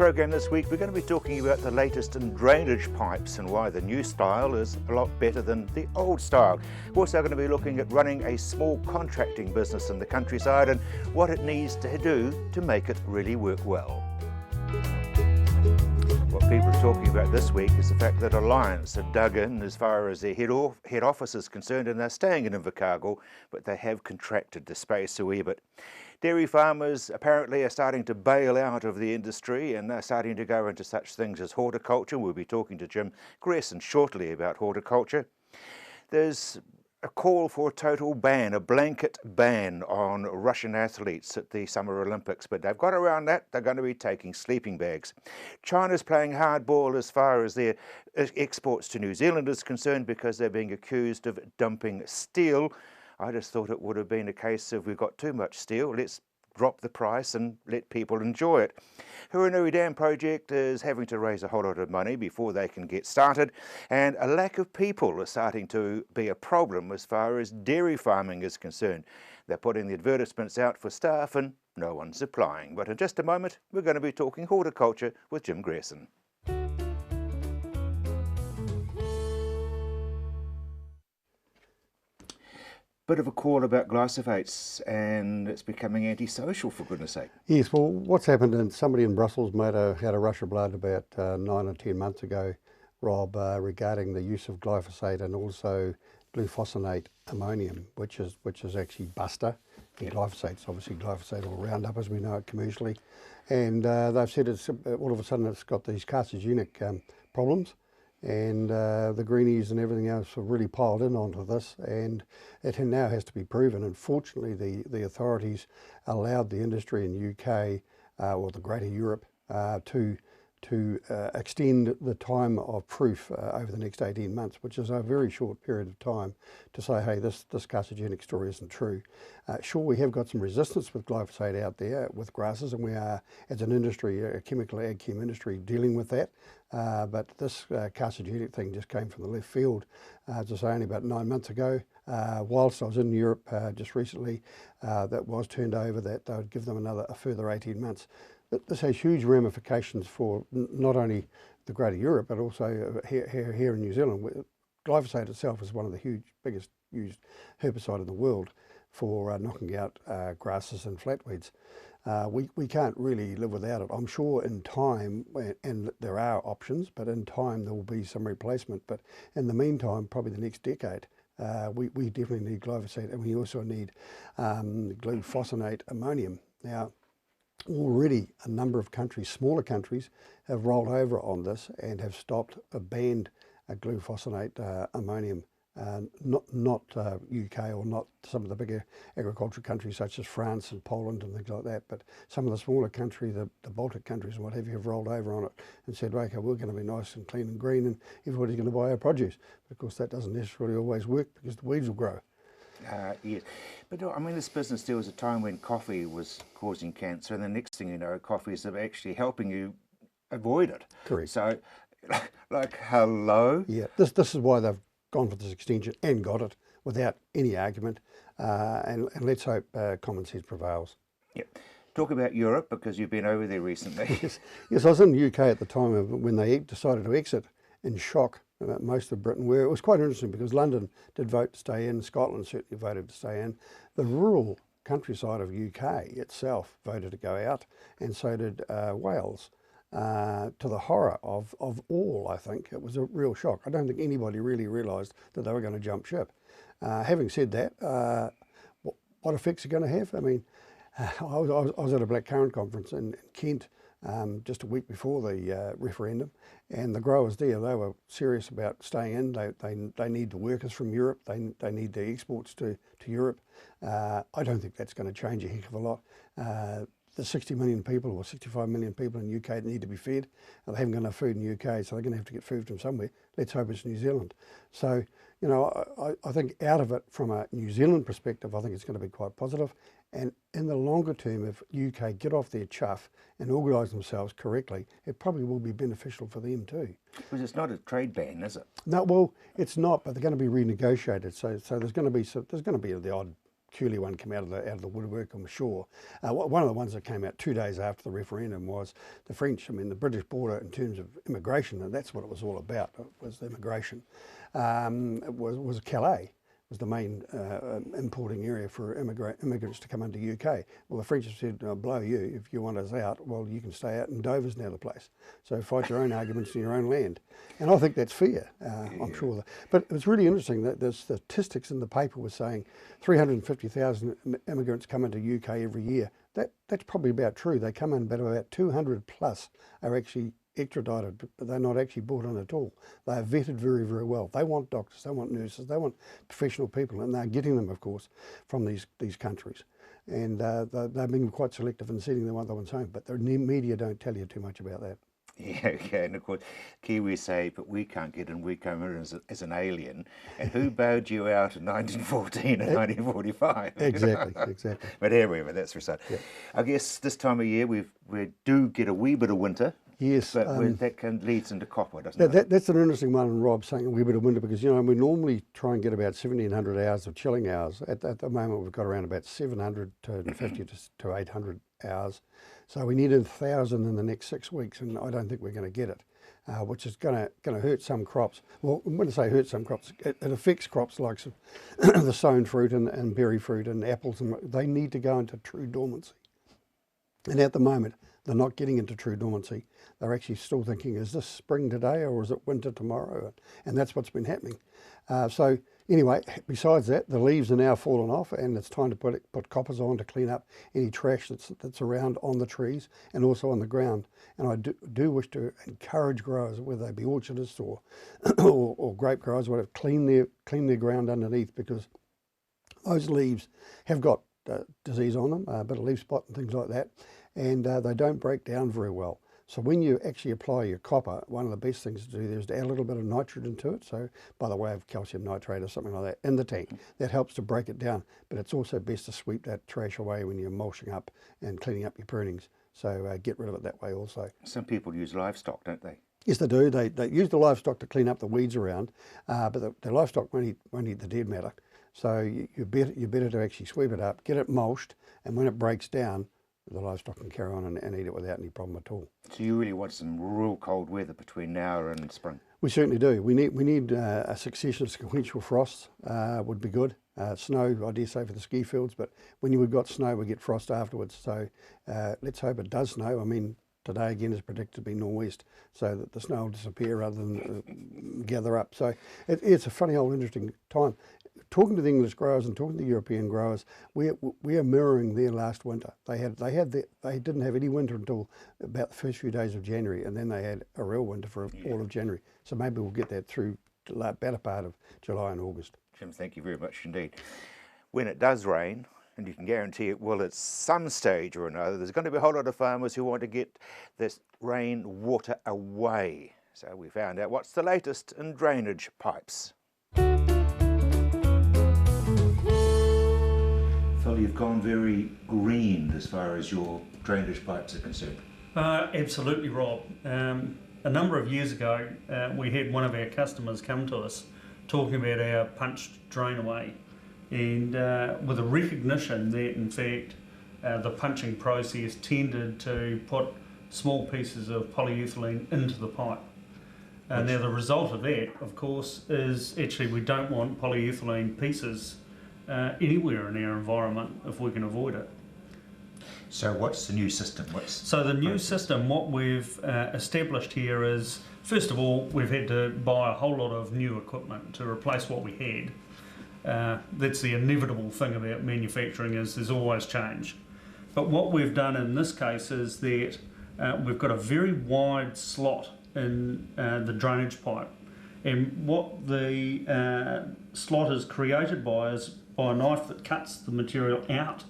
program this week, we're going to be talking about the latest in drainage pipes and why the new style is a lot better than the old style. We're also going to be looking at running a small contracting business in the countryside and what it needs to do to make it really work well. What people are talking about this week is the fact that Alliance have dug in as far as their head office is concerned, and they're staying in Invercargill, but they have contracted the space a wee bit. Dairy farmers apparently are starting to bail out of the industry, and they're starting to go into such things as horticulture. We'll be talking to Jim Grayson shortly about horticulture. There's a call for a total ban, a blanket ban on Russian athletes at the Summer Olympics, but they've got around that. They're going to be taking sleeping bags. China's playing hardball as far as their exports to New Zealand is concerned because they're being accused of dumping steel. I just thought it would have been a case of we've got too much steel, let's drop the price and let people enjoy it. Huranui Dam project is having to raise a whole lot of money before they can get started, and a lack of people is starting to be a problem as far as dairy farming is concerned. They're putting the advertisements out for staff and no one's applying. But in just a moment, we're going to be talking horticulture with Jim Grayson. Bit of a call about glyphosates, and it's becoming antisocial, for goodness sake. Yes, well, what's happened, and somebody in Brussels had a rush of blood about 9 or 10 months ago, Rob, regarding the use of glyphosate and also glufosinate ammonium, which is actually buster. Yep. Glyphosate's obviously glyphosate or Roundup as we know it commercially, and they've said it's all of a sudden it's got these carcinogenic problems. And the greenies and everything else have really piled in onto this, and it now has to be proven. Unfortunately, the authorities allowed the industry in the UK or the Greater Europe to extend the time of proof over the next 18 months, which is a very short period of time to say, hey, this carcinogenic story isn't true. Sure, we have got some resistance with glyphosate out there with grasses, and we are, as an industry, a chemical ag chem industry, dealing with that. But this carcinogenic thing just came from the left field, as I say, only about 9 months ago. Whilst I was in Europe just recently, that was turned over that they would give them a further 18 months. This has huge ramifications for not only the Greater Europe, but also here in New Zealand. Glyphosate itself is one of the biggest used herbicide in the world for knocking out grasses and flatweeds. We can't really live without it. I'm sure in time, and there are options, but in time there will be some replacement. But in the meantime, probably the next decade, we definitely need glyphosate, and we also need glufosinate ammonium. Now, already a number of countries, smaller countries, have rolled over on this and have stopped, banned glufosinate ammonium. Not UK or not some of the bigger agricultural countries such as France and Poland and things like that, but some of the smaller countries, the Baltic countries and what have you, have rolled over on it and said, okay, we're going to be nice and clean and green and everybody's going to buy our produce. But of course that doesn't necessarily always work because the weeds will grow. Yes, but I mean, this business, there was a time when coffee was causing cancer, and the next thing you know, coffee is actually helping you avoid it. Correct. So, like, hello? Yeah, this is why they've gone for this extension and got it without any argument, and let's hope common sense prevails. Yep. Talk about Europe, because you've been over there recently. Yes, I was in the UK at the time when they decided to exit in shock about most of Britain, where it was quite interesting because London did vote to stay in, Scotland certainly voted to stay in. The rural countryside of UK itself voted to go out, and so did Wales. To the horror of all, I think. It was a real shock. I don't think anybody really realised that they were going to jump ship. Having said that, what effects are going to have? I mean, I was at a blackcurrant conference in Kent just a week before the referendum, and the growers there, they were serious about staying in. They need the workers from Europe. They need the exports to Europe. I don't think that's going to change a heck of a lot. The 60 million people or 65 million people in the UK that need to be fed, and they haven't got enough food in the UK, so they're going to have to get food from somewhere. Let's hope it's New Zealand. So, you know, I think out of it from a New Zealand perspective, I think it's going to be quite positive. And in the longer term, if UK get off their chuff and organise themselves correctly, it probably will be beneficial for them too. Because it's not a trade ban, is it? No, well, it's not, but they're going to be renegotiated. So there's going to be the odd peculiar one came out of the woodwork, I'm sure. One of the ones that came out 2 days after the referendum was the French. I mean, the British border in terms of immigration, and that's what it was all about. It was the immigration. It was Calais. Was the main importing area for immigrants to come into the UK. Well, the French have said, blow you, if you want us out, well, you can stay out, and Dover's now the place. So fight your own arguments in your own land. And I think that's fair, I'm sure. But it was really interesting that the statistics in the paper was saying 350,000 immigrants come into the UK every year. That's probably about true. They come in, but about 200 plus are actually extradited, but they're not actually brought in at all. They are vetted very, very well. They want doctors, they want nurses, they want professional people, and they're getting them, of course, from these countries. And they've been quite selective in sending them other ones home, but the media don't tell you too much about that. Yeah, and of course, Kiwis say, but we can't get in, we come in as an alien. And who bowed you out in 1914 and 1945? Exactly. But anyway, that's for sure. Yeah. I guess this time of year we do get a wee bit of winter. Yes. But that leads into copper, doesn't it? That's an interesting one, and Rob saying a wee bit of winter, because, we normally try and get about 1,700 hours of chilling hours. At the moment, we've got around about 700 to 50 to 800 hours. So we need 1,000 in the next 6 weeks, and I don't think we're going to get it, which is going to hurt some crops. Well, when I say hurt some crops, it affects crops like the sown fruit and berry fruit and apples, and they need to go into true dormancy. And at the moment, they're not getting into true dormancy. They're actually still thinking, is this spring today or is it winter tomorrow? And that's what's been happening. So anyway, besides that, the leaves are now falling off, and it's time to put coppers on to clean up any trash that's around on the trees and also on the ground. And I do wish to encourage growers, whether they be orchardists or or grape growers, whatever, clean their ground underneath, because those leaves have got disease on them, a bit of leaf spot and things like that, and they don't break down very well. So when you actually apply your copper, one of the best things to do is to add a little bit of nitrogen to it, so by the way of calcium nitrate or something like that in the tank. That helps to break it down, but it's also best to sweep that trash away when you're mulching up and cleaning up your prunings. So get rid of it that way also. Some people use livestock, don't they? Yes, they do. They use the livestock to clean up the weeds around, but the livestock won't eat the dead matter. So you're better to actually sweep it up, get it mulched, and when it breaks down, the livestock can carry on and eat it without any problem at all. So you really want some real cold weather between now and spring? We certainly do. We need a succession of sequential frosts would be good. Snow, I dare say, for the ski fields, but when we've got snow, we get frost afterwards. So let's hope it does snow. I mean, today again is predicted to be nor'west, so that the snow will disappear rather than gather up. So it's a funny old interesting time. Talking to the English growers and talking to the European growers, we are mirroring their last winter. They didn't have any winter until about the first few days of January, and then they had a real winter for all of January. So maybe we'll get that through the better part of July and August. Jim, thank you very much indeed. When it does rain, and you can guarantee it will at some stage or another, there's going to be a whole lot of farmers who want to get this rain water away. So we found out what's the latest in drainage pipes. Phil, you've gone very green as far as your drainage pipes are concerned. Absolutely, Rob. A number of years ago, we had one of our customers come to us talking about our punched drain away, and with a recognition that in fact the punching process tended to put small pieces of polyethylene into the pipe. Now the result of that, of course, is actually we don't want polyethylene pieces anywhere in our environment if we can avoid it. So what's the new system? So the new system, what we've established here is, first of all, we've had to buy a whole lot of new equipment to replace what we had. That's the inevitable thing about manufacturing, is there's always change. But what we've done in this case is that we've got a very wide slot in the drainage pipe. And what the slot is created by is by a knife that cuts the material out.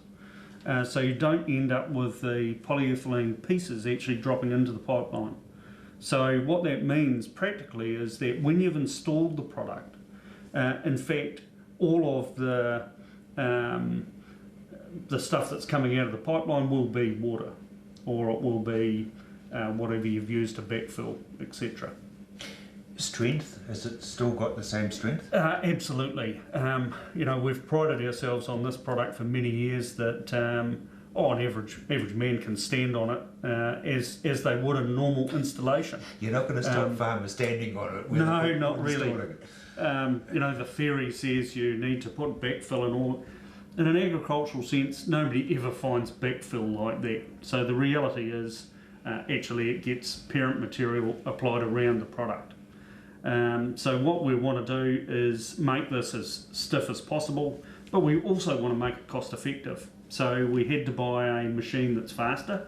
So you don't end up with the polyethylene pieces actually dropping into the pipeline. So what that means practically is that when you've installed the product, in fact, all of the stuff that's coming out of the pipeline will be water, or it will be whatever you've used to backfill, etc. Strength? Has it still got the same strength? Absolutely. We've prided ourselves on this product for many years that an average man can stand on it as they would a normal installation. You're not going to stop farmers standing on it? No, not really. The theory says you need to put backfill and all. In an agricultural sense, nobody ever finds backfill like that. So the reality is, actually, it gets parent material applied around the product. So what we want to do is make this as stiff as possible, but we also want to make it cost effective. So we had to buy a machine that's faster,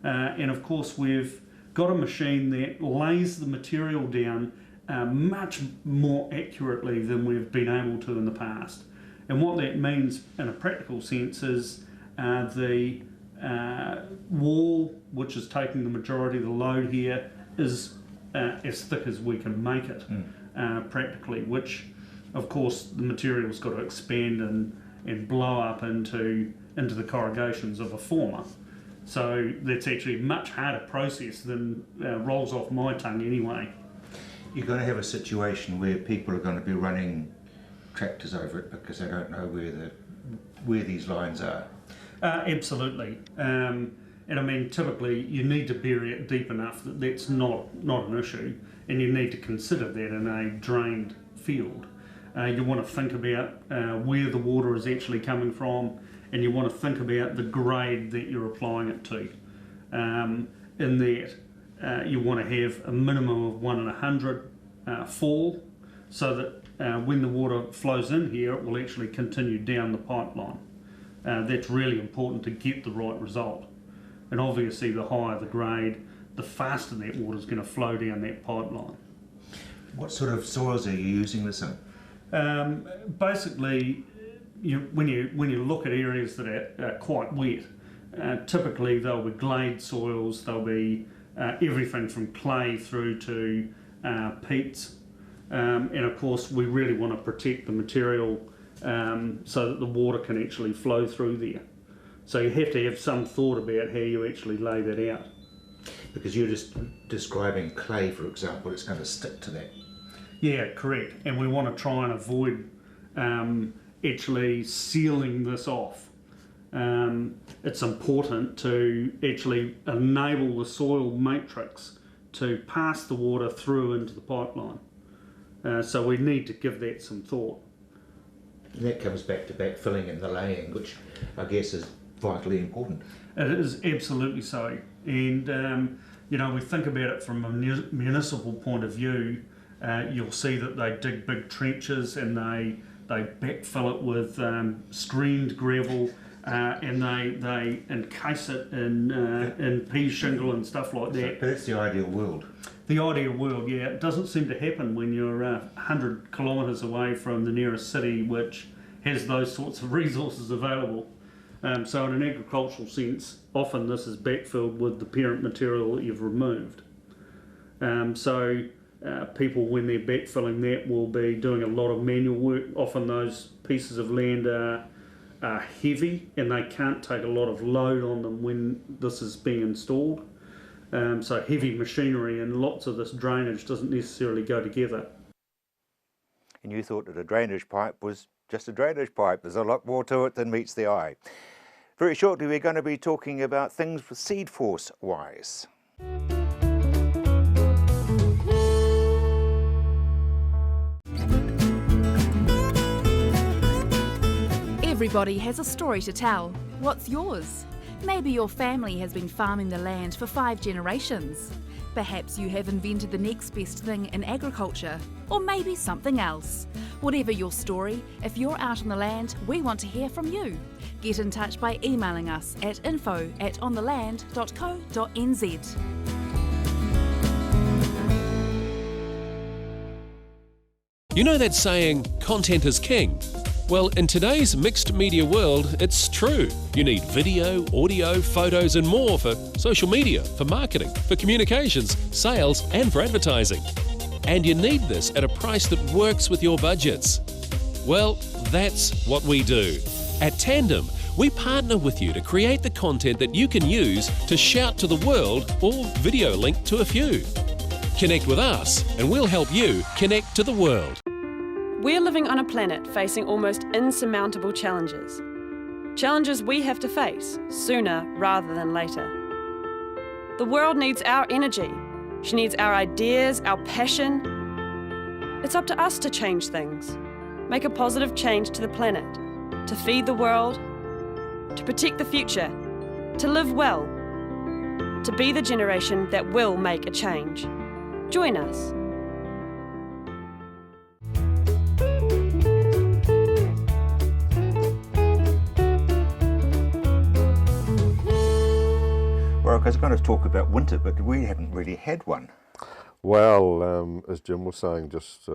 and of course we've got a machine that lays the material down much more accurately than we've been able to in the past. And what that means in a practical sense is the wall, which is taking the majority of the load here, is as thick as we can make it practically, which of course the material's got to expand and blow up into the corrugations of a former. So that's actually a much harder process than rolls off my tongue anyway. You're going to have a situation where people are going to be running tractors over it because they don't know where these lines are. Absolutely. And I mean, typically you need to bury it deep enough that that's not an issue, and you need to consider that in a drained field. You want to think about where the water is actually coming from, and you want to think about the grade that you're applying it to. In that, you want to have a minimum of 1 in 100 fall, so that when the water flows in here, it will actually continue down the pipeline. That's really important to get the right result. And obviously the higher the grade, the faster that water is going to flow down that pipeline. What sort of soils are you using this in? Basically, when you look at areas that are quite wet, typically they'll be glade soils, they'll be everything from clay through to peats. And of course we really want to protect the material so that the water can actually flow through there. So you have to have some thought about how you actually lay that out. Because you're just describing clay, for example, it's going to stick to that. Yeah, correct. And we want to try and avoid actually sealing this off. It's important to actually enable the soil matrix to pass the water through into the pipeline. So we need to give that some thought. And that comes back to backfilling and the laying, which I guess is vitally important. It is absolutely so. And, we think about it from a municipal point of view. You'll see that they dig big trenches and they backfill it with screened gravel and they encase it in pea shingle and stuff like that. But that's the ideal world. The ideal world, yeah. It doesn't seem to happen when you're 100 kilometres away from the nearest city which has those sorts of resources available. So in an agricultural sense, often this is backfilled with the parent material that you've removed. So people, when they're backfilling that, will be doing a lot of manual work. Often those pieces of land are heavy and they can't take a lot of load on them when this is being installed. So heavy machinery and lots of this drainage doesn't necessarily go together. And you thought that a drainage pipe was just a drainage pipe. There's a lot more to it than meets the eye. Very shortly we're going to be talking about things for seed force wise. Everybody has a story to tell. What's yours? Maybe your family has been farming the land for 5 generations. Perhaps you have invented the next best thing in agriculture, or maybe something else. Whatever your story, if you're out on the land, we want to hear from you. Get in touch by emailing us at info@ontheland.co.nz. You know that saying, content is king? Well, in today's mixed media world, it's true. You need video, audio, photos and more for social media, for marketing, for communications, sales and for advertising. And you need this at a price that works with your budgets. Well, that's what we do. At Tandem, we partner with you to create the content that you can use to shout to the world or video link to a few. Connect with us and we'll help you connect to the world. We're living on a planet facing almost insurmountable challenges. Challenges we have to face sooner rather than later. The world needs our energy. She needs our ideas, our passion. It's up to us to change things, make a positive change to the planet, to feed the world, to protect the future, to live well, to be the generation that will make a change. Join us. Well, I was going to talk about winter, but we haven't really had one. Well, as Jim was saying, just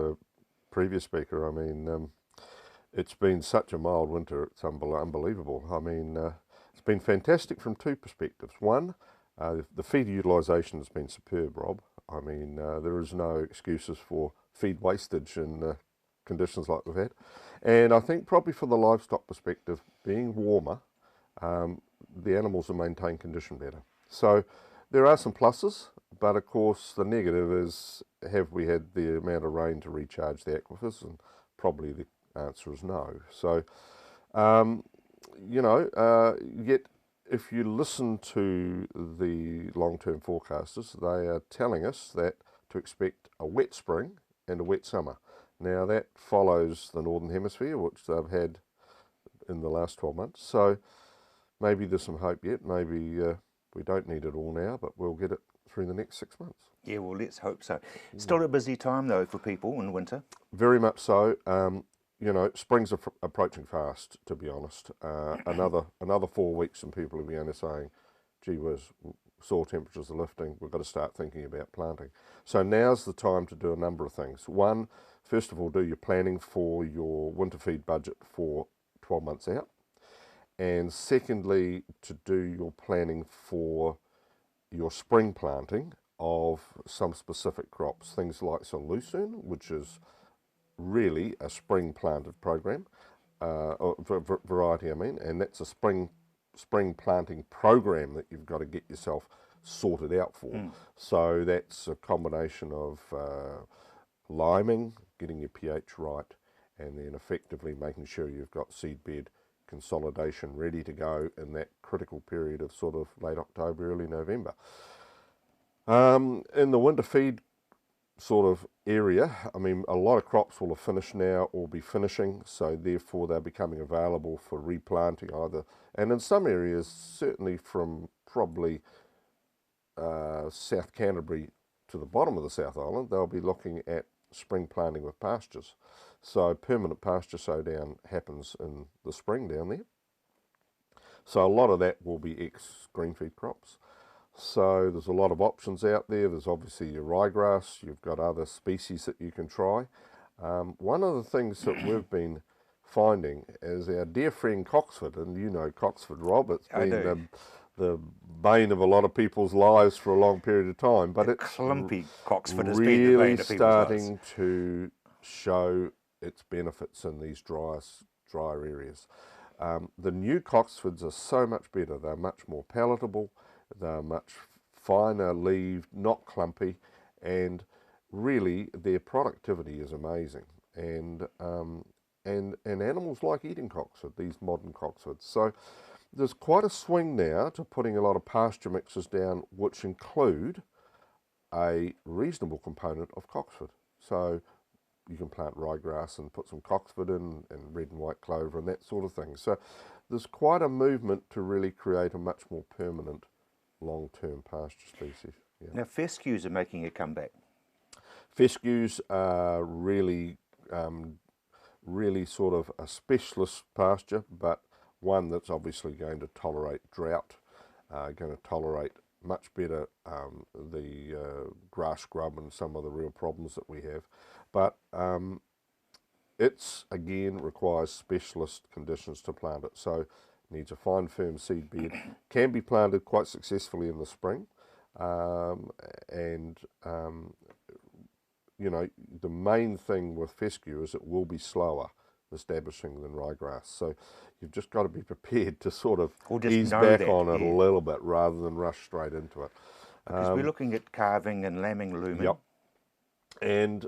previous speaker, I mean, it's been such a mild winter, it's unbelievable. I mean, it's been fantastic from two perspectives. One, the feed utilisation has been superb, Rob. I mean, there is no excuses for feed wastage in conditions like we've had. And I think probably for the livestock perspective, being warmer, the animals will maintain condition better. So there are some pluses, but of course the negative is, have we had the amount of rain to recharge the aquifers? And probably the answer is no. So, you know, yet if you listen to the long-term forecasters, they are telling us that to expect a wet spring and a wet summer. Now that follows the Northern Hemisphere, which they've had in the last 12 months. So maybe there's some hope yet. Maybe we don't need it all now, but we'll get it through the next 6 months. Yeah, well, let's hope so. Still a busy time, though, for people in winter. Very much so. You know, spring's approaching fast, to be honest. Another 4 weeks and people will be only saying, gee whiz, soil temperatures are lifting, we've got to start thinking about planting. So now's the time to do a number of things. One, first of all, do your planning for your winter feed budget for 12 months out. And secondly, to do your planning for your spring planting of some specific crops, things like some lucerne, which is really a spring planted program, or variety I mean, and that's a spring planting program that you've got to get yourself sorted out for. So that's a combination of liming, getting your pH right, and then effectively making sure you've got seed bed consolidation ready to go in that critical period of sort of late October, early November. In the winter feed sort of area, I mean, a lot of crops will have finished now or be finishing, so therefore they're becoming available for replanting either, and in some areas, certainly from probably South Canterbury to the bottom of the South Island, they'll be looking at spring planting with pastures. So permanent pasture sow down happens in the spring down there. So a lot of that will be ex-green feed crops. So there's a lot of options out there. There's obviously your ryegrass, you've got other species that you can try. One of the things that we've been finding is our dear friend Coxford, and you know Coxford, Rob, it's been the bane of a lot of people's lives for a long period of time, but it's clumpy Coxford has been the bane really of people's starting lives. to show its benefits in these drier areas. The new Coxfords are so much better. They're much more palatable, they're much finer leaved, not clumpy, and really their productivity is amazing. And animals like eating Coxford, these modern Coxfords. So there's quite a swing now to putting a lot of pasture mixes down, which include a reasonable component of Coxford. So you can plant ryegrass and put some Coxford in, and red and white clover and that sort of thing. So there's quite a movement to really create a much more permanent long-term pasture species. Yeah. Now, fescues are making a comeback. Fescues are really, really sort of a specialist pasture, but one that's obviously going to tolerate drought, going to tolerate much better the grass scrub and some of the real problems that we have. But it's, again, requires specialist conditions to plant it. So needs a fine firm seed bed, can be planted quite successfully in the spring, you know, the main thing with fescue is it will be slower establishing than ryegrass. So you've just got to be prepared to sort of ease back on it a little bit rather than rush straight into it. Because we're looking at calving and lambing lumen. Yep. And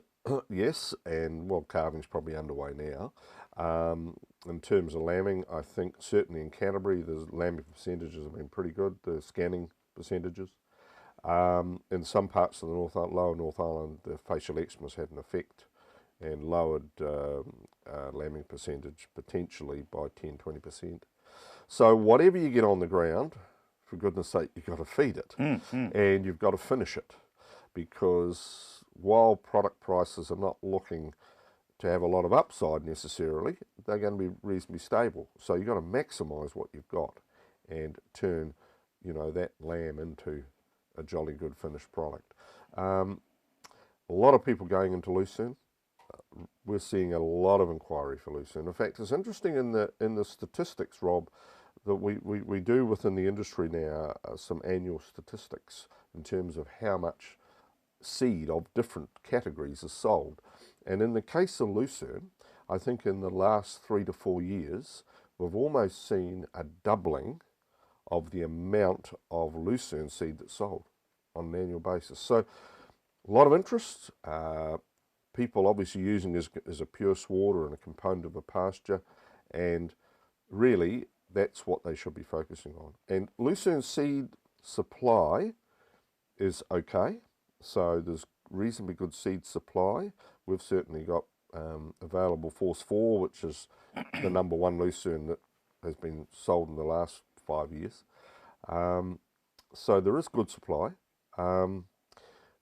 yes, and well, carving's probably underway now. In terms of lambing, I think certainly in Canterbury, the lambing percentages have been pretty good, the scanning percentages. In some parts of the lower North Island, the facial eczema's had an effect and lowered lambing percentage potentially by 10-20%. So whatever you get on the ground, for goodness sake, you've got to feed it and you've got to finish it, because while product prices are not looking to have a lot of upside necessarily, they're going to be reasonably stable. So you've got to maximise what you've got and turn, you know, that lamb into a jolly good finished product. A lot of people going into Lucerne. We're seeing a lot of inquiry for Lucerne. In fact, it's interesting in the statistics, Rob, that we do within the industry now some annual statistics in terms of how much seed of different categories is sold. And in the case of Lucerne, I think in the last 3 to 4 years, we've almost seen a doubling of the amount of Lucerne seed that's sold on an annual basis. So a lot of interest, people obviously using it as a pure swarter and a component of a pasture, and really that's what they should be focusing on. And Lucerne seed supply is okay, so there's reasonably good seed supply. We've certainly got available Force 4, which is the #1 Lucerne that has been sold in the last 5 years. So there is good supply.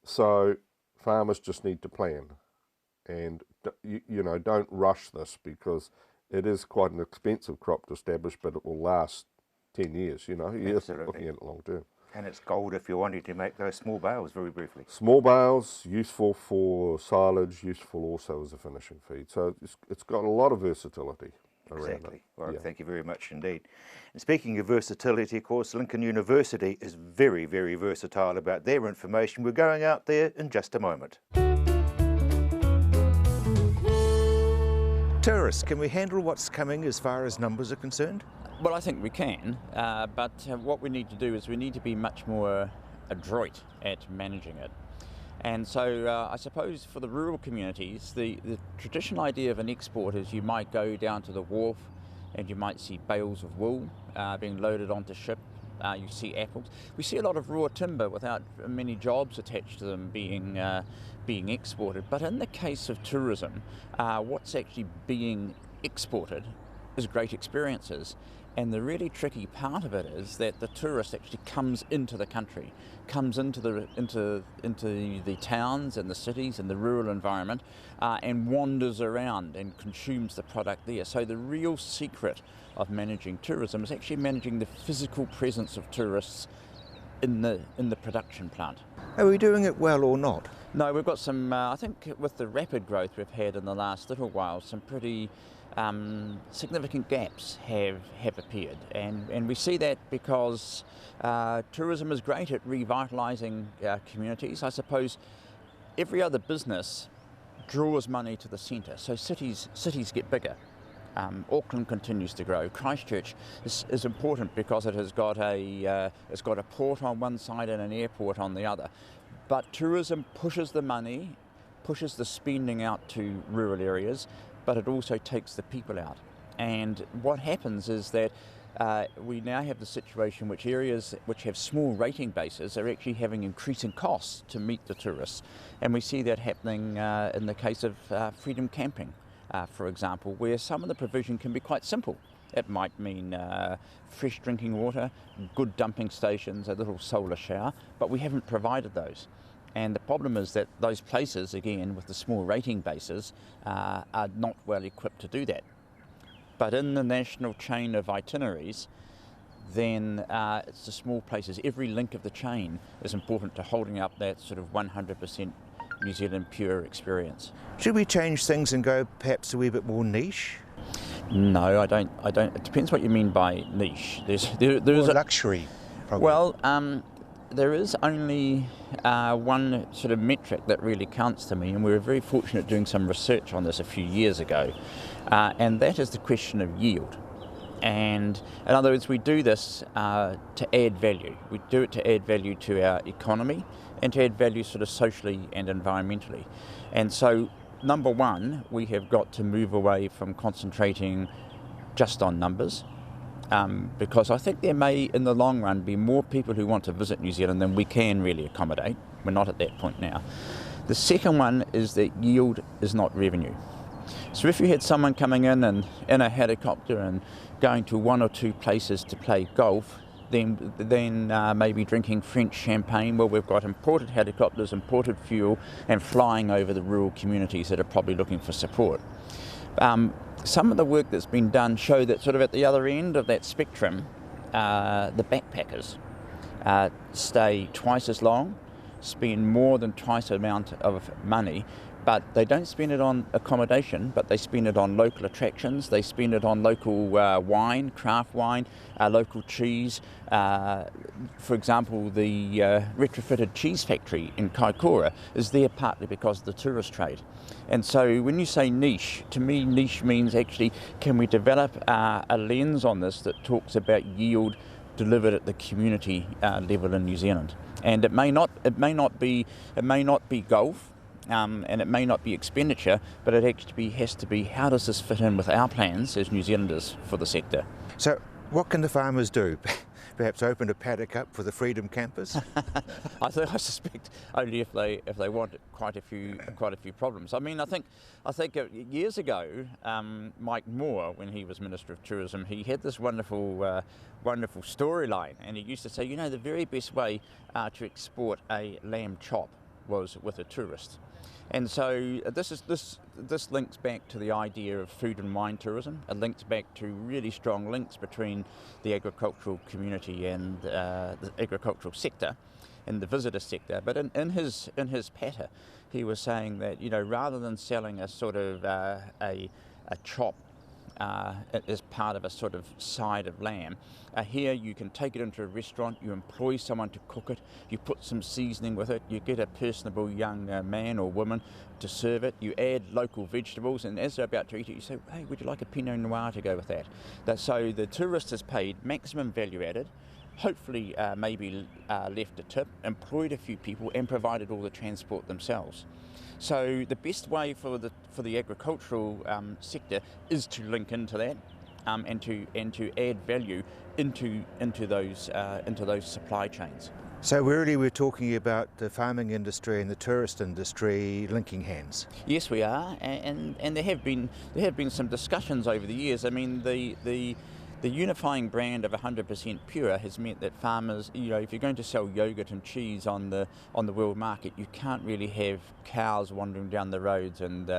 So farmers just need to plan, and you know, don't rush this, because it is quite an expensive crop to establish, but it will last 10 years, you know. You're looking at it long term. And it's gold if you're wanting to make those small bales, very briefly. Small bales, useful for silage, useful also as a finishing feed. So it's got a lot of versatility around Exactly. it. Well, Yeah. thank you very much indeed. And speaking of versatility, of course, Lincoln University is very, very versatile about their information. We're going out there in just a moment. Tourists, can we handle what's coming as far as numbers are concerned? Well, I think we can, but what we need to do is we need to be much more adroit at managing it. And so I suppose for the rural communities, the traditional idea of an export is you might go down to the wharf and you might see bales of wool being loaded onto ship. You see apples. We see a lot of raw timber without many jobs attached to them being exported. But in the case of tourism, what's actually being exported is great experiences. And the really tricky part of it is that the tourist actually comes into the country, comes into the towns and the cities and the rural environment, and wanders around and consumes the product there. So the real secret of managing tourism is actually managing the physical presence of tourists in the production plant. Are we doing it well or not? No, we've got some, I think with the rapid growth we've had in the last little while, some pretty significant gaps have appeared, and we see that because tourism is great at revitalising communities. I suppose every other business draws money to the centre, so cities get bigger. Auckland continues to grow. Christchurch is important because it has got it's got a port on one side and an airport on the other. But tourism pushes the money, pushes the spending out to rural areas, but it also takes the people out. And what happens is that we now have the situation which areas which have small rating bases are actually having increasing costs to meet the tourists. And we see that happening in the case of freedom camping, for example, where some of the provision can be quite simple. It might mean fresh drinking water, good dumping stations, a little solar shower, but we haven't provided those. And the problem is that those places, again, with the small rating bases, are not well equipped to do that. But in the national chain of itineraries, then it's the small places. Every link of the chain is important to holding up that sort of 100% New Zealand pure experience. Should we change things and go perhaps a wee bit more niche? No, I don't. It depends what you mean by niche. There is Or luxury, probably. Well, there is only one sort of metric that really counts to me, and we were very fortunate doing some research on this a few years ago, and that is the question of yield. And in other words, we do this to add value. We do it to add value to our economy, and to add value sort of socially and environmentally. And so, number one, we have got to move away from concentrating just on numbers, because I think there may, in the long run, be more people who want to visit New Zealand than we can really accommodate. We're not at that point now. The second one is that yield is not revenue. So if you had someone coming in a helicopter and going to one or two places to play golf, then maybe drinking French champagne, well, we've got imported helicopters, imported fuel, and flying over the rural communities that are probably looking for support. Some of the work that's been done show that sort of at the other end of that spectrum, the backpackers stay twice as long, spend more than twice the amount of money, but they don't spend it on accommodation, but they spend it on local attractions. They spend it on local wine, craft wine, local cheese. For example, the retrofitted cheese factory in Kaikoura is there partly because of the tourist trade. And so when you say niche, to me niche means actually, can we develop a lens on this that talks about yield delivered at the community level in New Zealand? And it may not be golf. And it may not be expenditure, but it actually has to be, how does this fit in with our plans as New Zealanders for the sector? So what can the farmers do? Perhaps open a paddock up for the Freedom campers? I suspect only if they want quite a few problems. I mean, I think years ago, Mike Moore, when he was Minister of Tourism, he had this wonderful storyline, and he used to say, you know, the very best way to export a lamb chop was with a tourist. And so this links back to the idea of food and wine tourism. It links back to really strong links between the agricultural community and the agricultural sector and the visitor sector. But in his patter, he was saying that, you know, rather than selling a sort of a chop as part of a sort of side of lamb, here you can take it into a restaurant, you employ someone to cook it, you put some seasoning with it, you get a personable young man or woman to serve it, you add local vegetables, and as they're about to eat it, you say, hey, would you like a Pinot Noir to go with that? So the tourist has paid maximum value added, hopefully maybe left a tip, employed a few people, and provided all the transport themselves. So the best way for the agricultural sector is to link into that and to add value into those supply chains. So really we're talking about the farming industry and the tourist industry linking hands. Yes, we are, and there have been some discussions over the years. I mean, the unifying brand of 100% pure has meant that farmers, you know, if you're going to sell yogurt and cheese on the world market, you can't really have cows wandering down the roads and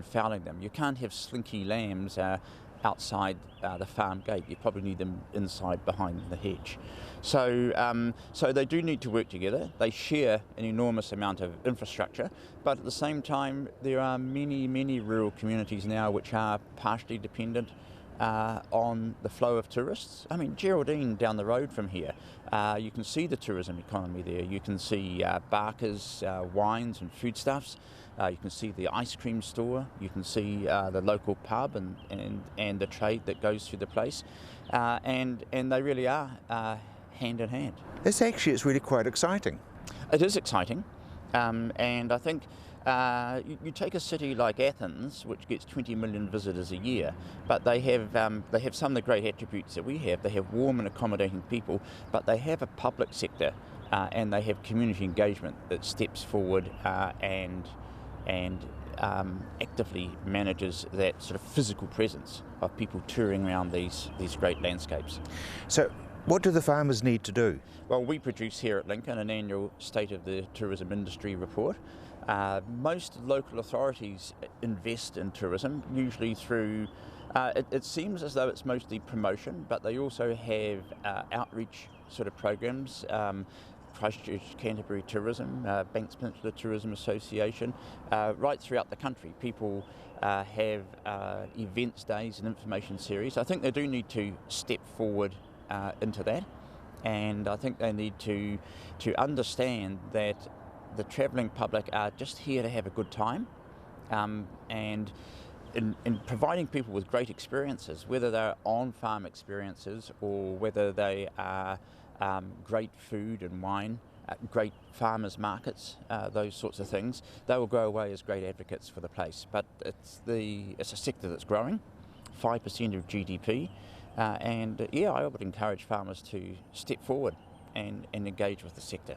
fouling them. You can't have slinky lambs outside the farm gate. You probably need them inside behind the hedge. So they do need to work together. They share an enormous amount of infrastructure, but at the same time, there are many rural communities now which are partially dependent on the flow of tourists. I mean, Geraldine down the road from here, you can see the tourism economy there. You can see Barker's wines and foodstuffs. You can see the ice cream store. You can see the local pub and the trade that goes through the place. And they really are hand in hand. It's really quite exciting. It is exciting. And I think you take a city like Athens, which gets 20 million visitors a year, but they have some of the great attributes that we have. They have warm and accommodating people, but they have a public sector and they have community engagement that steps forward and actively manages that sort of physical presence of people touring around these great landscapes. So what do the farmers need to do? Well, we produce here at Lincoln an annual State of the Tourism Industry report. Most local authorities invest in tourism, usually through, it seems as though it's mostly promotion, but they also have outreach sort of programs, Christchurch Canterbury Tourism, Banks Peninsula Tourism Association, right throughout the country. People have events days and information series. I think they do need to step forward into that, and I think they need to understand that the travelling public are just here to have a good time, and in providing people with great experiences, whether they're on-farm experiences or whether they are great food and wine great farmers markets, those sorts of things, they will go away as great advocates for the place. But it's a sector that's growing, 5% of GDP, and yeah, I would encourage farmers to step forward and engage with the sector.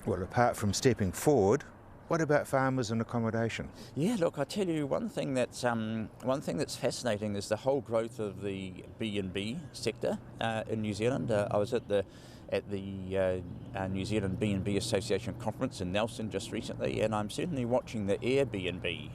Well, apart from stepping forward, what about farmers and accommodation? Yeah, look, I tell you, one thing that's fascinating is the whole growth of the B&B sector in New Zealand. I was at the New Zealand B&B Association conference in Nelson just recently, and I'm certainly watching the Airbnb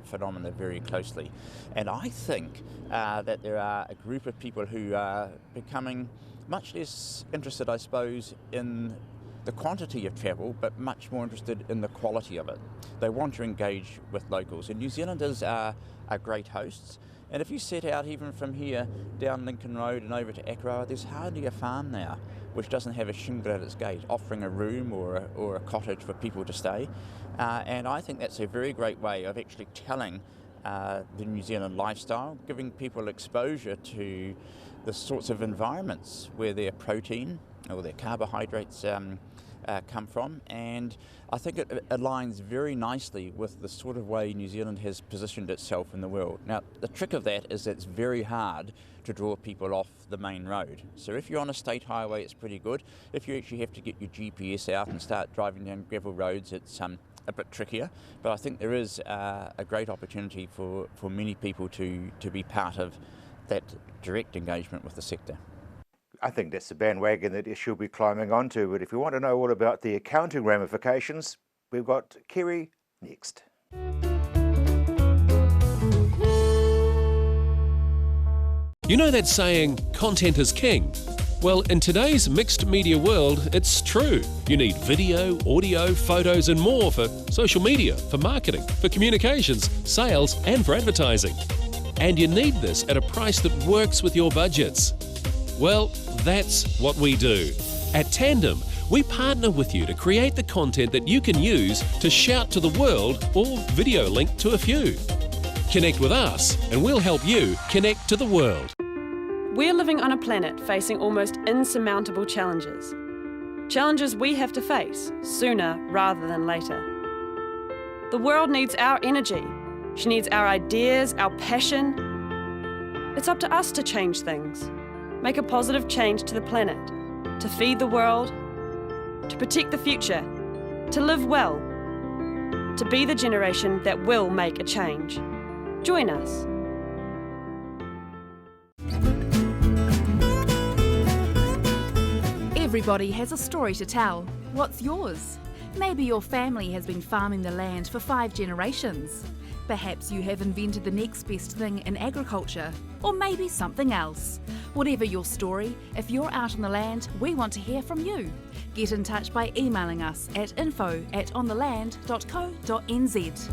phenomena very closely. And I think that there are a group of people who are becoming much less interested, I suppose, in the quantity of travel, but much more interested in the quality of it. They want to engage with locals, and New Zealanders are great hosts. And if you set out even from here down Lincoln Road and over to Akaroa, there's hardly a farm now which doesn't have a shingle at its gate offering a room or a cottage for people to stay. And I think that's a very great way of actually telling the New Zealand lifestyle, giving people exposure to the sorts of environments where their protein or their carbohydrates come from, and I think it aligns very nicely with the sort of way New Zealand has positioned itself in the world. Now, the trick of that is that it's very hard to draw people off the main road. So if you're on a state highway, it's pretty good. If you actually have to get your GPS out and start driving down gravel roads, it's a bit trickier. But I think there is a great opportunity for many people to be part of that direct engagement with the sector. I think that's the bandwagon that you should be climbing onto, but if you want to know all about the accounting ramifications, we've got Kerry next. You know that saying, content is king? Well, in today's mixed media world, it's true. You need video, audio, photos and more for social media, for marketing, for communications, sales and for advertising. And you need this at a price that works with your budgets. Well, that's what we do. At Tandem, we partner with you to create the content that you can use to shout to the world or video link to a few. Connect with us and we'll help you connect to the world. We're living on a planet facing almost insurmountable challenges. Challenges we have to face sooner rather than later. The world needs our energy. She needs our ideas, our passion. It's up to us to change things. Make a positive change to the planet, to feed the world, to protect the future, to live well, to be the generation that will make a change. Join us. Everybody has a story to tell. What's yours? Maybe your family has been farming the land for 5 generations. Perhaps you have invented the next best thing in agriculture, or maybe something else. Whatever your story, if you're out on the land, we want to hear from you. Get in touch by emailing us at info@ontheland.co.nz.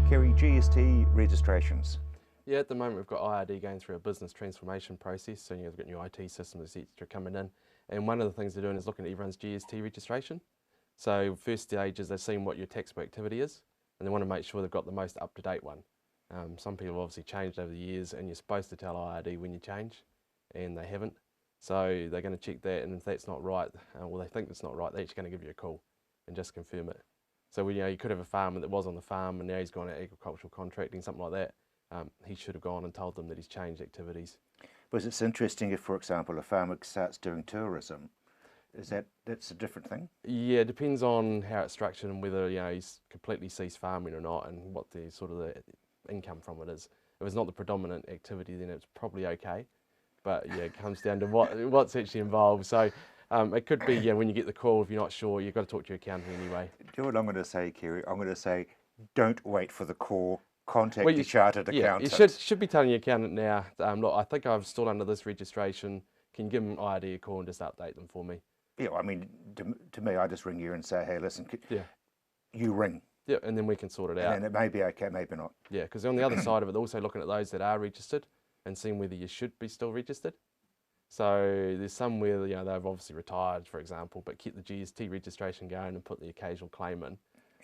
Kerry, GST registrations. Yeah, at the moment we've got IRD going through a business transformation process, so you've got new IT systems, etc. coming in, and one of the things they're doing is looking at everyone's GST registration. So first stage is they're seeing what your taxable activity is, and they want to make sure they've got the most up-to-date one. Some people have obviously changed over the years, and you're supposed to tell IRD when you change, and they haven't. So they're going to check that, and if that's not right, well, they think it's not right, they're actually going to give you a call and just confirm it. So you could have a farmer that was on the farm, and now he's gone to agricultural contracting, something like that. He should have gone and told them that he's changed activities. But it's interesting if, for example, a farmer starts doing tourism. That's a different thing? Yeah, it depends on how it's structured and whether he's completely ceased farming or not, and what the sort of the income from it is. If it's not the predominant activity, then it's probably okay. But yeah, it comes down to what's actually involved. So it could be when you get the call, if you're not sure, you've got to talk to your accountant anyway. Do you know what I'm going to say, Kerry? I'm going to say, don't wait for the call. Contact your chartered accountant. You should be telling your accountant now, look, I think I'm still under this registration. Can you give them IRD a call and just update them for me? Yeah, I mean, to me, I just ring you and say, hey, listen, you ring. Yeah, and then we can sort it out. And it may be okay, maybe not. Yeah, because on the other side of it, also looking at those that are registered and seeing whether you should be still registered. So there's some where they've obviously retired, for example, but keep the GST registration going and put the occasional claim in.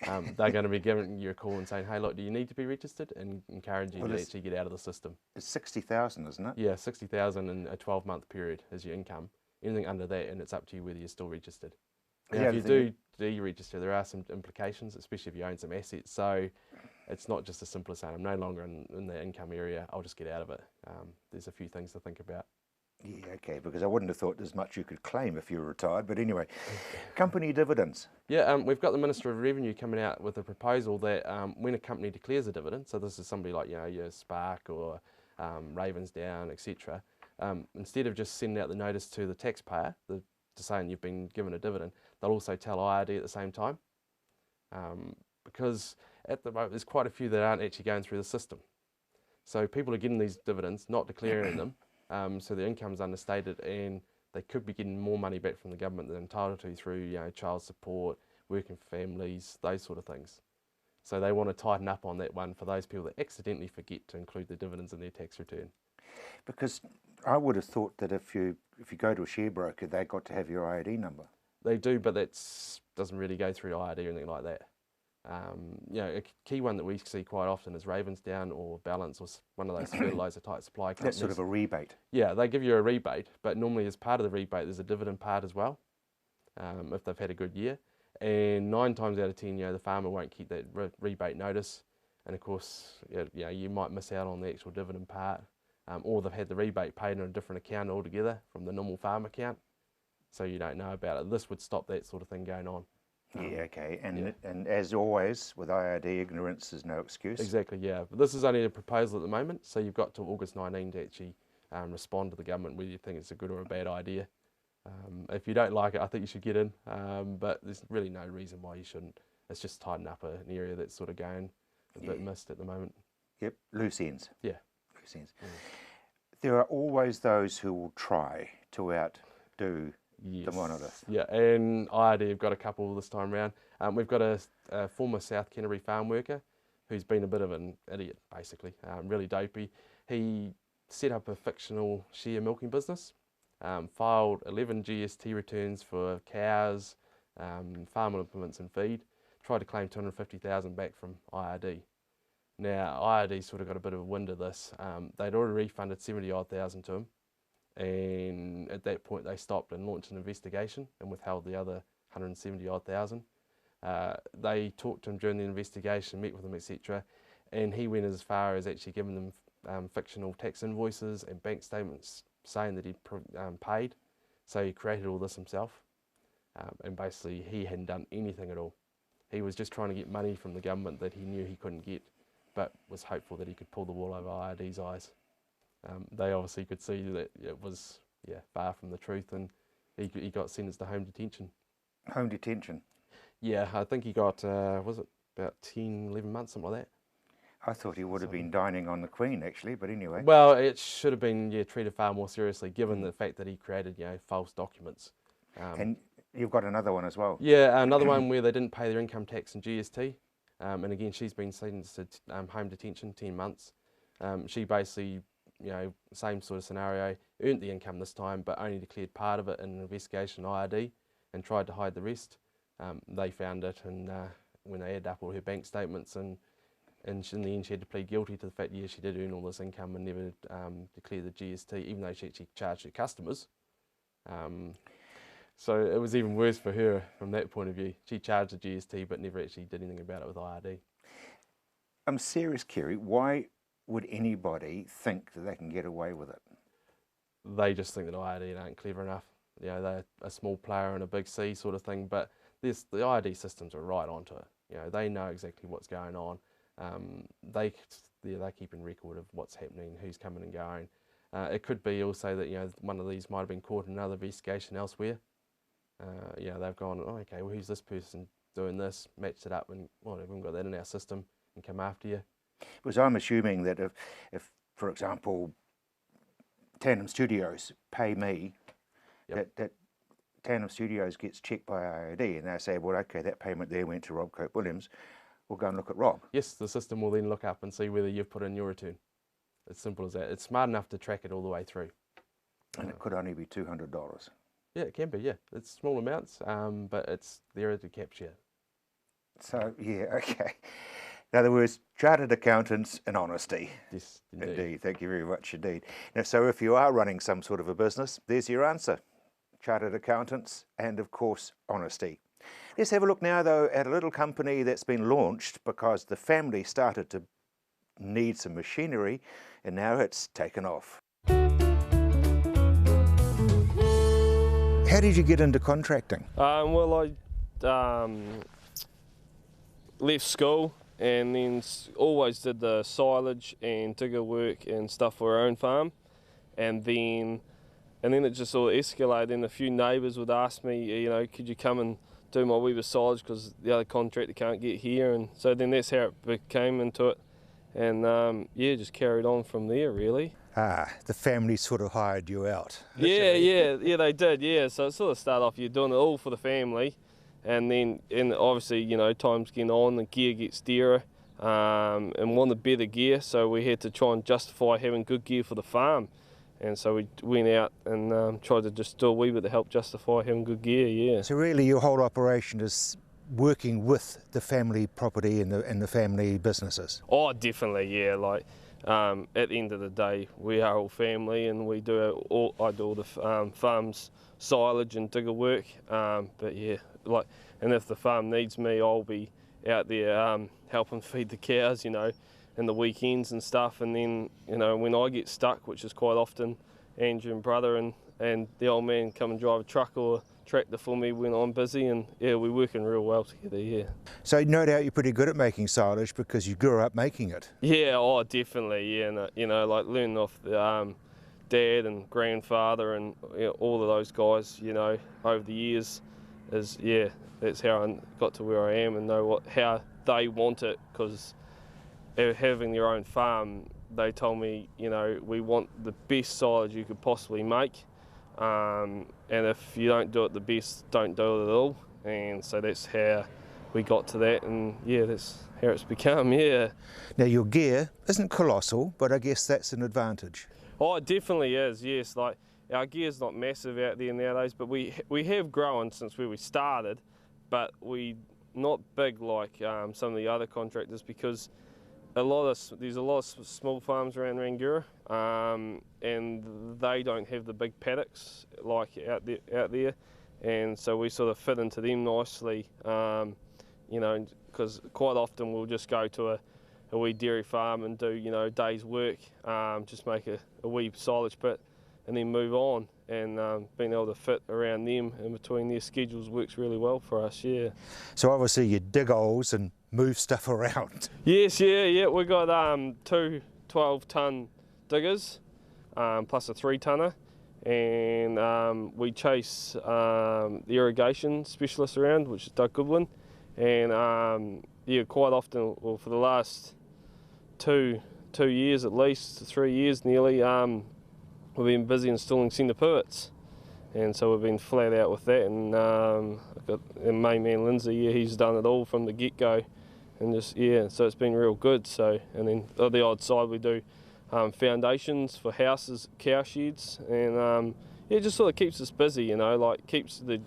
they're going to be giving you a call and saying, hey, look, do you need to be registered? And encourage you Well, to it's- actually get out of the system. It's 60,000, isn't it? Yeah, 60,000 in a 12-month period is your income. Anything under that, and it's up to you whether you're still registered. Now, The if you other do thing- deregister, there are some implications, especially if you own some assets. So it's not just as simple as saying, I'm no longer in the income area, I'll just get out of it. There's a few things to think about. Yeah, okay, because I wouldn't have thought there's much you could claim if you were retired. But anyway, company dividends. Yeah, we've got the Minister of Revenue coming out with a proposal that when a company declares a dividend, so this is somebody like, you know, your Spark or Ravensdown, etc., instead of just sending out the notice to the taxpayer to saying you've been given a dividend, they'll also tell IRD at the same time. Because at the moment there's quite a few that aren't actually going through the system. So people are getting these dividends, not declaring them, so their income's understated, and they could be getting more money back from the government than they're entitled to through, you know, child support, working for families, those sort of things. So they want to tighten up on that one for those people that accidentally forget to include the dividends in their tax return. Because I would have thought that if you go to a share broker, they got to have your IRD number. They do, but that doesn't really go through IRD or anything like that. You know, a key one that we see quite often is Ravensdown or Balance or one of those fertiliser type supply companies. That's sort of a rebate. Yeah, they give you a rebate, but normally as part of the rebate there's a dividend part as well, if they've had a good year. And 9 times out of 10, you know, the farmer won't keep that rebate notice, and of course, you know, you might miss out on the actual dividend part, or they've had the rebate paid in a different account altogether from the normal farm account, so you don't know about it. This would stop that sort of thing going on. Yeah, okay. And as always, with IRD, ignorance is no excuse. Exactly, yeah. But this is only a proposal at the moment, so you've got till August 19 to actually respond to the government whether you think it's a good or a bad idea. If you don't like it, I think you should get in, but there's really no reason why you shouldn't. It's just tidying up an area that's sort of going a bit missed at the moment. Yep, loose ends. Yeah. Loose ends. There are always those who will try to outdo the monolith. Yeah, and IRD have got a couple this time round. We've got a former South Canterbury farm worker who's been a bit of an idiot, basically, really dopey. He set up a fictional share milking business, filed 11 GST returns for cows, farm implements and feed, tried to claim 250,000 back from IRD. Now, IRD sort of got a bit of a wind of this. They'd already refunded 70-odd thousand to him, and at that point they stopped and launched an investigation and withheld the other 170-odd thousand. They talked to him during the investigation, met with him, etc., and he went as far as actually giving them fictional tax invoices and bank statements saying that he'd paid. So he created all this himself, and basically he hadn't done anything at all. He was just trying to get money from the government that he knew he couldn't get, but was hopeful that he could pull the wool over IRD's eyes. They obviously could see that it was far from the truth, and he got sentenced to home detention. Home detention? Yeah, I think he got, was it about 10, 11 months, something like that. I thought he would have been dining on the Queen, actually, but anyway. Well, it should have been treated far more seriously, given the fact that he created false documents. And you've got another one as well. Yeah, another one where they didn't pay their income tax and GST, and again she's been sentenced to home detention, 10 months. She basically, same sort of scenario, earned the income this time, but only declared part of it in an investigation IRD and tried to hide the rest. They found it, and when they added up all her bank statements, and in the end she had to plead guilty to the fact she did earn all this income and never declared the GST, even though she actually charged her customers. So it was even worse for her from that point of view. She charged the GST but never actually did anything about it with IRD. I'm serious, Kerry. Why would anybody think that they can get away with it? They just think that IRD aren't clever enough. They're a small player in a big sea sort of thing, but the IRD systems are right onto it. They know exactly what's going on. They're keeping record of what's happening, who's coming and going. It could be also that one of these might have been caught in another investigation elsewhere. They've gone, oh, okay, well, who's this person doing this? Matched it up, and well, we haven't got that in our system, and come after you. Because I'm assuming that if for example, Tandem Studios pay me, that Tandem Studios gets checked by IRD, and they say, well, okay, that payment there went to Rob Cope-Williams. We'll go and look at Rob. Yes, the system will then look up and see whether you've put in your return. It's simple as that. It's smart enough to track it all the way through. And it could only be $200. Yeah, it can be, yeah. It's small amounts, but it's there to capture. So, yeah, okay. In other words, chartered accountants and honesty. Yes, Indeed, thank you very much indeed. Now, so if you are running some sort of a business, there's your answer. Chartered accountants and, of course, honesty. Let's have a look now, though, at a little company that's been launched because the family started to need some machinery and now it's taken off. How did you get into contracting? Well, I left school and then always did the silage and digger work and stuff for our own farm, and then it just sort of escalated. And a few neighbours would ask me, you know, could you come and do my wee bit of silage because the other contractor can't get here, and so then that's how it came into it, and yeah, just carried on from there really. Ah, the family sort of hired you out. Yeah, they did, yeah. So it sort of started off, you're doing it all for the family, and then obviously, you know, time's getting on, the gear gets dearer, and wanted better gear, so we had to try and justify having good gear for the farm. And so we went out and tried to just do a wee bit to help justify having good gear, yeah. So really your whole operation is working with the family property and the family businesses? Oh, definitely, yeah. Like, at the end of the day, we are all family, and we do I do all the farm's silage and digger work. But yeah, like, and if the farm needs me, I'll be out there helping feed the cows, you know, and the weekends and stuff. And then, you know, when I get stuck, which is quite often, Andrew and brother and the old man come and drive a truck or tractor for me when I'm busy, and yeah, we're working real well together, yeah. So no doubt you're pretty good at making silage because you grew up making it. Yeah, oh, definitely, yeah. And, you know, like learning off the dad and grandfather and, you know, all of those guys, you know, over the years is, yeah, that's how I got to where I am and know how they want it, because having their own farm, they told me, you know, we want the best silage you could possibly make. And if you don't do it the best, don't do it at all. And so that's how we got to that, and yeah, that's how it's become, yeah. Now your gear isn't colossal, but I guess that's an advantage. Oh, it definitely is, yes. Like, our gear's not massive out there nowadays, but we have grown since where we started, but we not big like some of the other contractors, because there's a lot of small farms around Rangiora, and they don't have the big paddocks like out there, and so we sort of fit into them nicely, you know, because quite often we'll just go to a wee dairy farm and do, you know, a day's work, just make a wee silage pit and then move on, and being able to fit around them in between their schedules works really well for us, yeah. So obviously you dig holes and move stuff around. Yes, yeah, we got two 12-ton diggers, plus a 3-tonner, and we chase the irrigation specialist around, which is Doug Goodwin, and yeah, quite often, well, for the last two years at least, 3 years nearly, we've been busy installing centre pivots, and so we've been flat out with that, and I've got the main man Lindsay, yeah, he's done it all from the get-go, and just, yeah, so it's been real good. So, and then on the odd side we do foundations for houses, cow sheds, and yeah, it just sort of keeps us busy, you know, like keeps the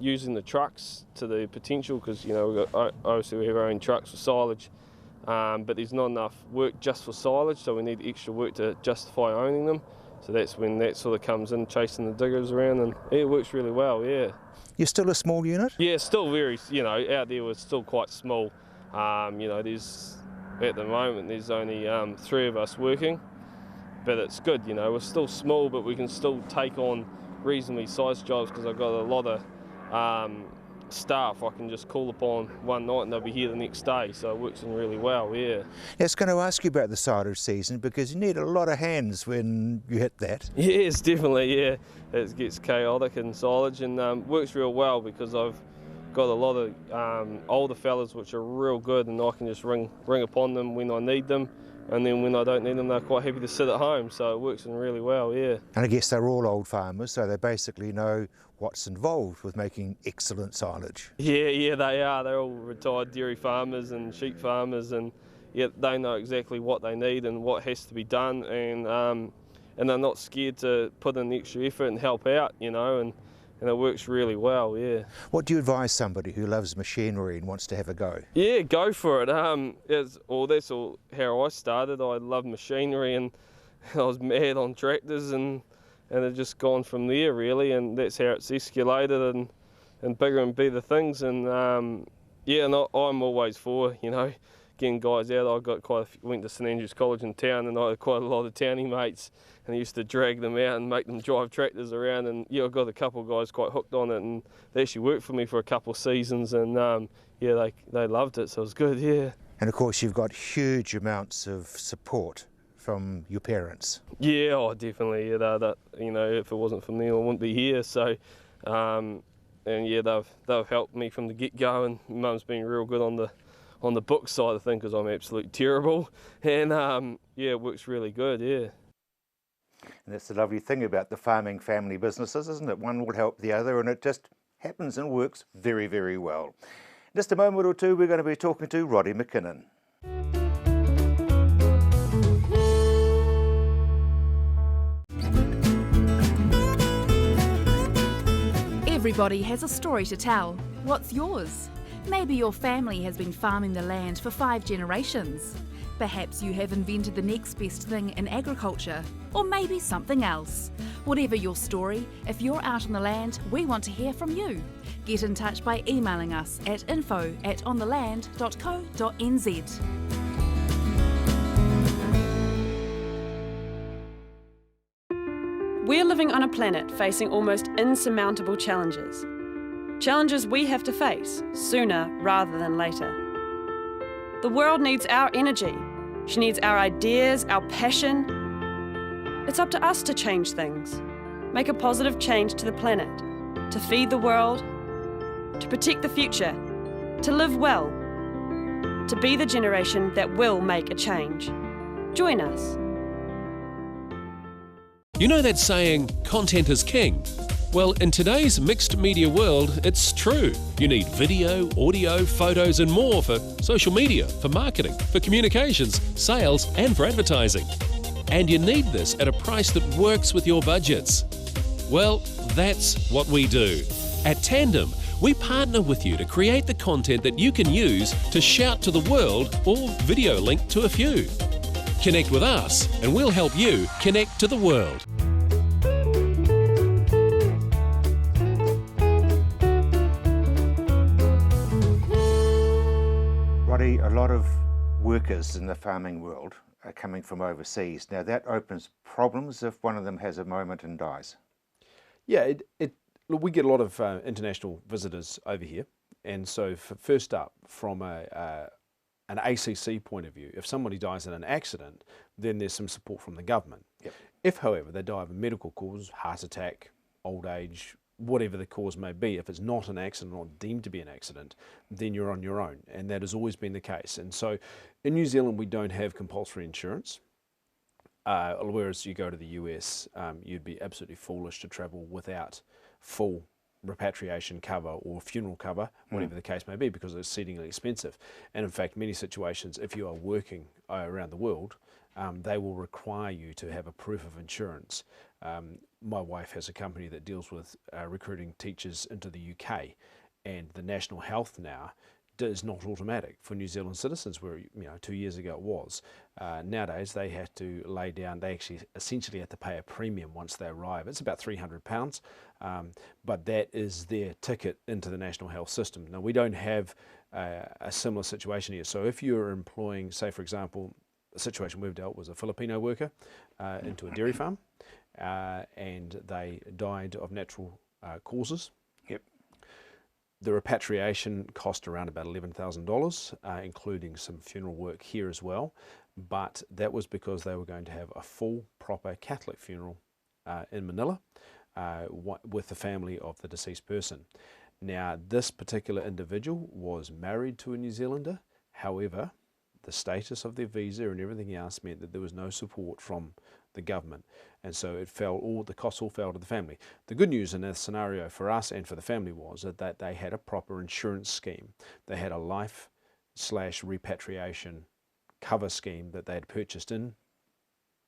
using the trucks to the potential, because, you know, obviously we have our own trucks for silage, but there's not enough work just for silage, so we need extra work to justify owning them. So that's when that sort of comes in, chasing the diggers around, and yeah, it works really well, yeah. You're still a small unit? Yeah, still very, you know, out there we're still quite small. You know, at the moment there's only 3 of us working, but it's good, you know, we're still small, but we can still take on reasonably sized jobs, because I've got a lot of staff I can just call upon one night and they'll be here the next day, so it works in really well, yeah. I was going to ask you about the silage season, because you need a lot of hands when you hit that. Yes, definitely, yeah. It gets chaotic in silage, and works real well because I've got a lot of older fellas which are real good, and I can just ring upon them when I need them, and then when I don't need them they're quite happy to sit at home, so it works in really well, yeah. And I guess they're all old farmers, so they basically know what's involved with making excellent silage. Yeah, they are. They're all retired dairy farmers and sheep farmers, and yeah, they know exactly what they need and what has to be done, and they're not scared to put in the extra effort and help out, you know, and and it works really well, yeah. What do you advise somebody who loves machinery and wants to have a go? Yeah, go for it. That's all how I started. I loved machinery and I was mad on tractors, and it's just gone from there really, and that's how it's escalated and bigger and better things. And yeah, and I'm always for, you know, getting guys out. I got went to St Andrews College in town, and I had quite a lot of townie mates, and I used to drag them out and make them drive tractors around. And yeah, I got a couple of guys quite hooked on it, and they actually worked for me for a couple of seasons, and yeah, they loved it, so it was good, yeah. And of course you've got huge amounts of support from your parents. Yeah, oh, definitely. Yeah, you know, if it wasn't for them, I wouldn't be here. So, and yeah, they've helped me from the get-go, and Mum's been real good on the book side of things, because I'm absolutely terrible. And yeah, it works really good, yeah. And that's the lovely thing about the farming family businesses, isn't it? One will help the other, and it just happens and works very, very well. In just a moment or two, we're going to be talking to Roddy McKinnon. Everybody has a story to tell. What's yours? Maybe your family has been farming the land for 5 generations. Perhaps you have invented the next best thing in agriculture, or maybe something else. Whatever your story, if you're out on the land, we want to hear from you. Get in touch by emailing us at info@ontheland.co.nz. We're living on a planet facing almost insurmountable challenges. Challenges we have to face sooner rather than later. The world needs our energy. She needs our ideas, our passion. It's up to us to change things, make a positive change to the planet, to feed the world, to protect the future, to live well, to be the generation that will make a change. Join us. You know that saying, content is king? Well, in today's mixed media world, it's true. You need video, audio, photos and more for social media, for marketing, for communications, sales and for advertising. And you need this at a price that works with your budgets. Well, that's what we do. At Tandem, we partner with you to create the content that you can use to shout to the world or video link to a few. Connect with us and we'll help you connect to the world. Roddy, a lot of workers in the farming world are coming from overseas. Now that opens problems if one of them has a moment and dies. Yeah, look, we get a lot of international visitors over here, and so first up, from an ACC point of view, if somebody dies in an accident, then there's some support from the government. Yep. If, however, they die of a medical cause, heart attack, old age, whatever the cause may be, if it's not an accident, not deemed to be an accident, then you're on your own, and that has always been the case. And so in New Zealand, we don't have compulsory insurance, whereas you go to the US, you'd be absolutely foolish to travel without full repatriation cover or funeral cover, whatever the case may be, because it's exceedingly expensive. And in fact, many situations, if you are working around the world, they will require you to have a proof of insurance. My wife has a company that deals with recruiting teachers into the UK, and the national health now is not automatic for New Zealand citizens, where 2 years ago it was. Nowadays they have to lay down, they actually essentially have to pay a premium once they arrive. It's about £300, but that is their ticket into the national health system. Now we don't have a similar situation here. So if you're employing, say for example, a situation we've dealt was a Filipino worker into a dairy farm, and they died of natural causes. Yep. The repatriation cost around about $11,000, including some funeral work here as well, but that was because they were going to have a full, proper Catholic funeral in Manila with the family of the deceased person. Now, this particular individual was married to a New Zealander. However, the status of their visa and everything else meant that there was no support from the government, and so it fell, the costs all fell to the family. The good news in this scenario for us and for the family was that they had a proper insurance scheme. They had a life/repatriation cover scheme that they had purchased in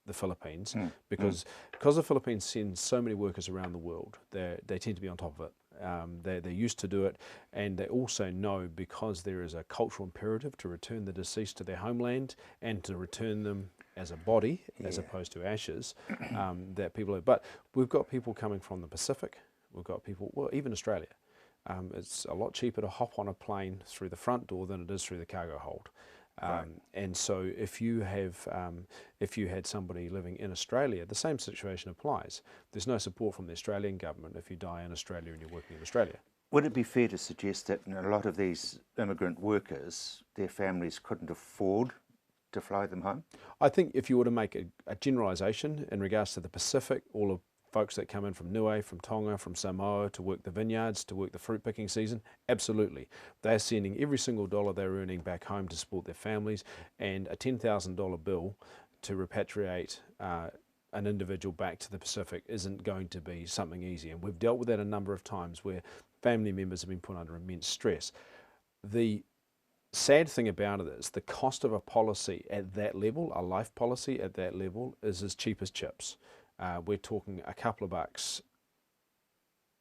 the Philippines, because the Philippines sends so many workers around the world, they tend to be on top of it. They're used to do it, and they also know, because there is a cultural imperative to return the deceased to their homeland and to return them as a body as opposed to ashes, that people are. But we've got people coming from the Pacific, we've got people, well, even Australia. It's a lot cheaper to hop on a plane through the front door than it is through the cargo hold. And so if you had somebody living in Australia, the same situation applies. There's no support from the Australian government if you die in Australia and you're working in Australia. Would it be fair to suggest that a lot of these immigrant workers, their families couldn't afford to fly them home? I think if you were to make a generalisation in regards to the Pacific, all of folks that come in from Niue, from Tonga, from Samoa to work the vineyards, to work the fruit picking season, absolutely. They're sending every single dollar they're earning back home to support their families, and a $10,000 bill to repatriate an individual back to the Pacific isn't going to be something easy. And we've dealt with that a number of times where family members have been put under immense stress. The sad thing about it is the cost of a policy at that level, a life policy at that level, is as cheap as chips. We're talking a couple of bucks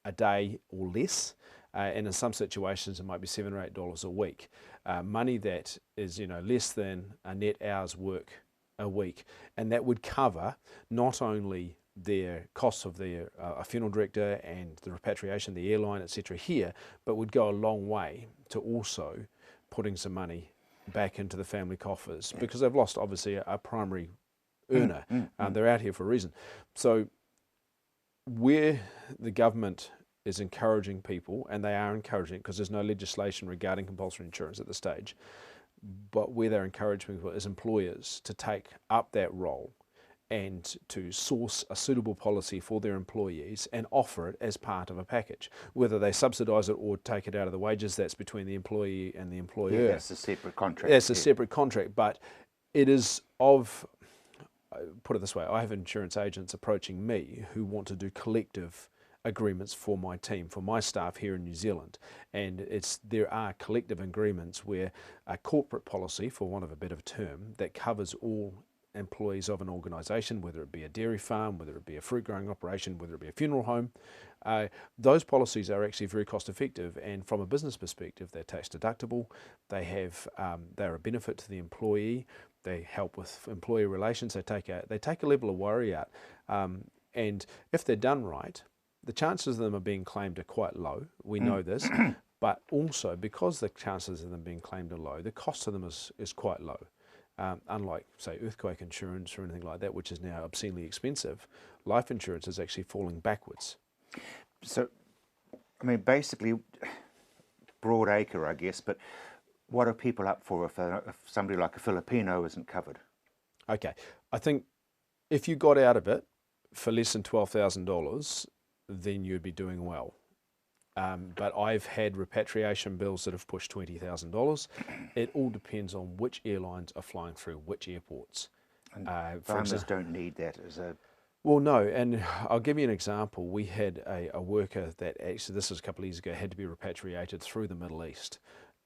a day or less, and in some situations it might be $7 or $8 a week. Money that is, less than a net hour's work a week, and that would cover not only their costs of their a funeral director and the repatriation, the airline, etc. here, but would go a long way to also putting some money back into the family coffers, because they've lost obviously a primary earner. They're out here for a reason. So where the government is encouraging people, and they are encouraging, because there's no legislation regarding compulsory insurance at this stage, but where they're encouraging people as employers to take up that role and to source a suitable policy for their employees and offer it as part of a package. Whether they subsidise it or take it out of the wages, that's between the employee and the employer. Yeah, that's a separate contract. That's a separate contract, but it is of, put it this way, I have insurance agents approaching me who want to do collective agreements for my team, for my staff here in New Zealand, and there are collective agreements where a corporate policy, for want of a better term, that covers all employees of an organisation, whether it be a dairy farm, whether it be a fruit growing operation, whether it be a funeral home, those policies are actually very cost effective, and from a business perspective they're tax deductible, they're a benefit to the employee, they help with employee relations, they take a level of worry out, and if they're done right, the chances of them are being claimed are quite low. We know this, but also because the chances of them being claimed are low, the cost of them is quite low. Unlike, say, earthquake insurance or anything like that, which is now obscenely expensive, life insurance is actually falling backwards. So, I mean, basically, broad acre, I guess, but what are people up for if somebody like a Filipino isn't covered? Okay, I think if you got out of it for less than $12,000, then you'd be doing well. But I've had repatriation bills that have pushed $20,000. It all depends on which airlines are flying through which airports. And farmers don't need that as a... Well, no, and I'll give you an example. We had a worker that actually, this was a couple of years ago, had to be repatriated through the Middle East.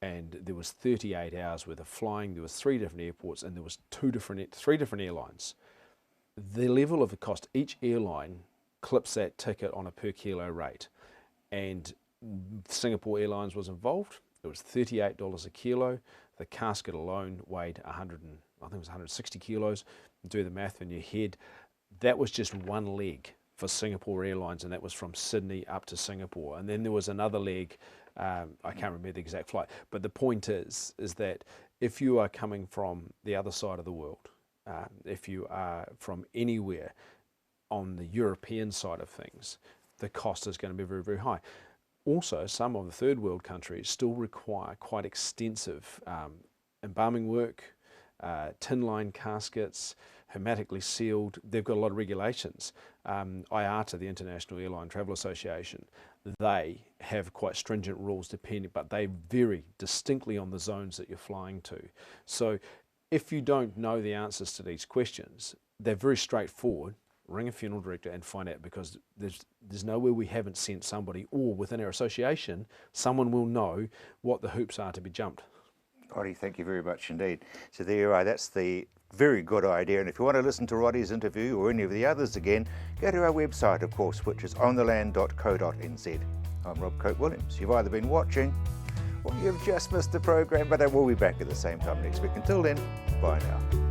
And there was 38 hours worth of flying, there was 3 different airports, and there was 3 different airlines. The level of the cost, each airline clips that ticket on a per kilo rate. And Singapore Airlines was involved. It was $38 a kilo. The casket alone weighed 160 kilos. Do the math in your head. That was just one leg for Singapore Airlines, and that was from Sydney up to Singapore. And then there was another leg, I can't remember the exact flight, but the point is that if you are coming from the other side of the world, if you are from anywhere on the European side of things, the cost is going to be very, very high. Also, some of the third world countries still require quite extensive embalming work, tin line caskets, hermetically sealed. They've got a lot of regulations. IATA, the International Airline Travel Association, they have quite stringent rules but they vary distinctly on the zones that you're flying to. So if you don't know the answers to these questions, they're very straightforward. Ring a funeral director and find out, because there's nowhere we haven't sent somebody, or within our association, someone will know what the hoops are to be jumped. Oddy, thank you very much indeed. So there you are, that's the Very good idea, and if you want to listen to Roddy's interview or any of the others again, go to our website, of course, which is ontheland.co.nz. I'm Rob Cope-Williams. You've either been watching or you've just missed the program, but I will be back at the same time next week. Until then, bye now.